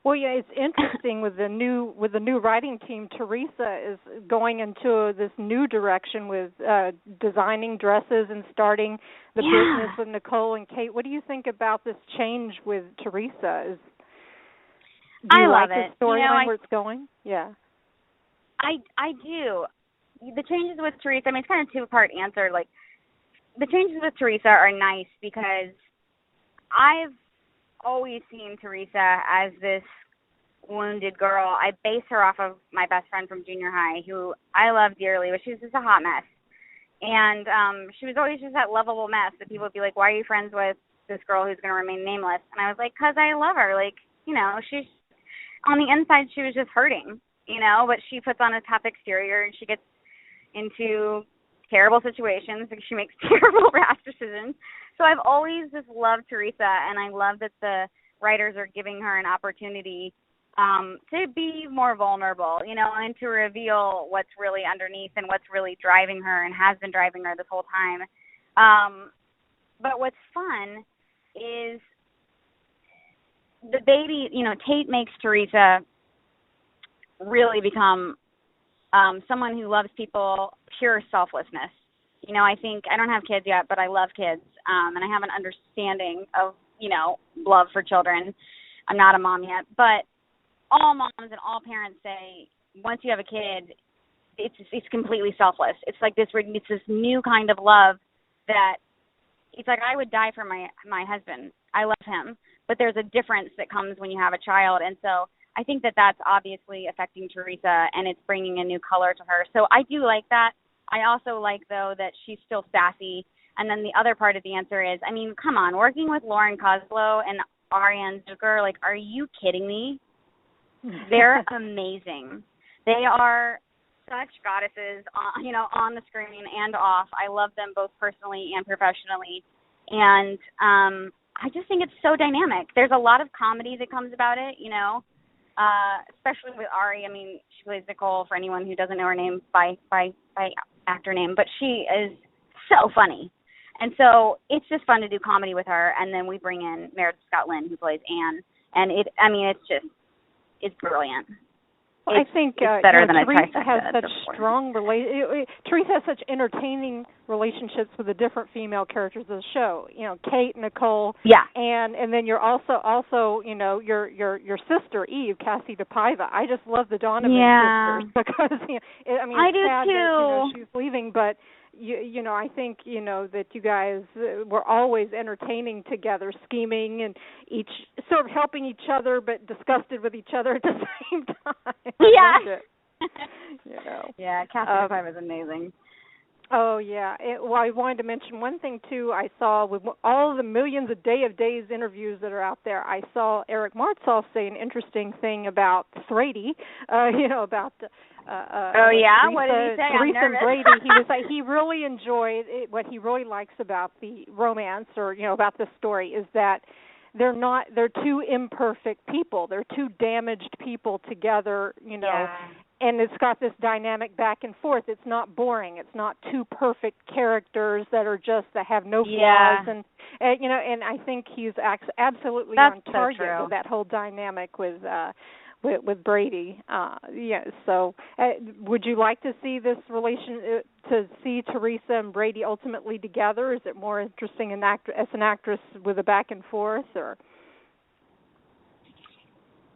Well, yeah, it's interesting with the new writing team. Teresa is going into this new direction with designing dresses and starting the business with Nicole and Kate. What do you think about this change with Teresa? Do you like the storyline where it's going? Yeah. I do. The changes with Teresa, I mean, it's kind of a two-part answer. Like, the changes with Teresa are nice because I've always seen Teresa as this wounded girl. I base her off of my best friend from junior high, who I love dearly, but she was just a hot mess. And she was always just that lovable mess that people would be like, why are you friends with this girl who's going to remain nameless? And I was like, because I love her. Like, you know, she's on the inside, she was just hurting, you know, but she puts on a tough exterior and she gets into terrible situations because she makes terrible rash decisions. So I've always just loved Teresa, and I love that the writers are giving her an opportunity to be more vulnerable, you know, and to reveal what's really underneath and what's really driving her and has been driving her this whole time. But what's fun is the baby, you know, Tate makes Teresa really become someone who loves people, pure selflessness. You know, I think, I don't have kids yet, but I love kids, and I have an understanding of, you know, love for children. I'm not a mom yet, but all moms and all parents say once you have a kid, it's completely selfless. It's like this new kind of love that it's like I would die for my husband. I love him, but there's a difference that comes when you have a child, and so I think that that's obviously affecting Teresa, and it's bringing a new color to her. So I do like that. I also like, though, that she's still sassy. And then the other part of the answer is, I mean, come on, working with Lauren Koslow and Ariane Zucker, like, are you kidding me? They're amazing. They are such goddesses, you know, on the screen and off. I love them both personally and professionally. And I just think it's so dynamic. There's a lot of comedy that comes about it, you know. Especially with Ari. I mean, she plays Nicole, for anyone who doesn't know her name by actor name, but she is so funny. And so it's just fun to do comedy with her. And then we bring in Meredith Scott Lynn, who plays Anne. And it's brilliant. Well, I think it's better than Teresa has such strong Teresa has such entertaining relationships with the different female characters of the show. You know, Kate, Nicole, and then you're also you know your sister Eve, Cassie DePaiva. I just love the Donovan sisters because I mean it's sad that, you know, she's leaving, but you know, I think, you know, that you guys were always entertaining together, scheming and each sort of helping each other, but disgusted with each other at the same time. You know. Yeah, Catherine Five is amazing. Oh, yeah. Well, I wanted to mention one thing, too. I saw with all the millions of Days interviews that are out there, I saw Eric Martsolf say an interesting thing about Brady, you know, about Teresa, what did he say? Teresa I'm nervous. and Brady. He was like, he really enjoyed it. What he really likes about the romance, or, you know, about the story, is that they're two imperfect people. They're two damaged people together, you know, and it's got this dynamic back and forth. It's not boring. It's not two perfect characters that have no flaws, and you know, and I think he's absolutely on target with that whole dynamic with Brady. So would you like to see this relation, to see Teresa and Brady ultimately together? Is it more interesting as an actress with a back and forth, or?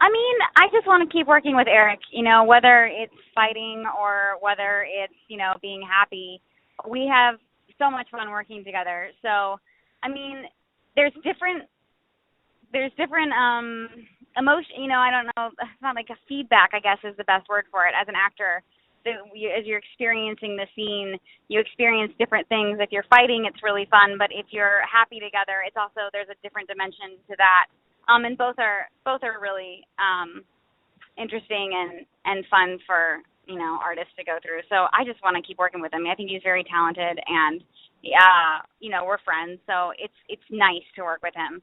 I mean, I just want to keep working with Eric, you know, whether it's fighting or whether it's, you know, being happy. We have so much fun working together. So, I mean, there's different emotion, you know, I don't know, it's not like a feedback, I guess is the best word for it. As an actor, as you're experiencing the scene, you experience different things. If you're fighting, it's really fun, but if you're happy together, it's also, there's a different dimension to that. And both are really interesting and fun for, you know, artists to go through. So I just want to keep working with him. I think he's very talented, and you know, we're friends, so it's nice to work with him.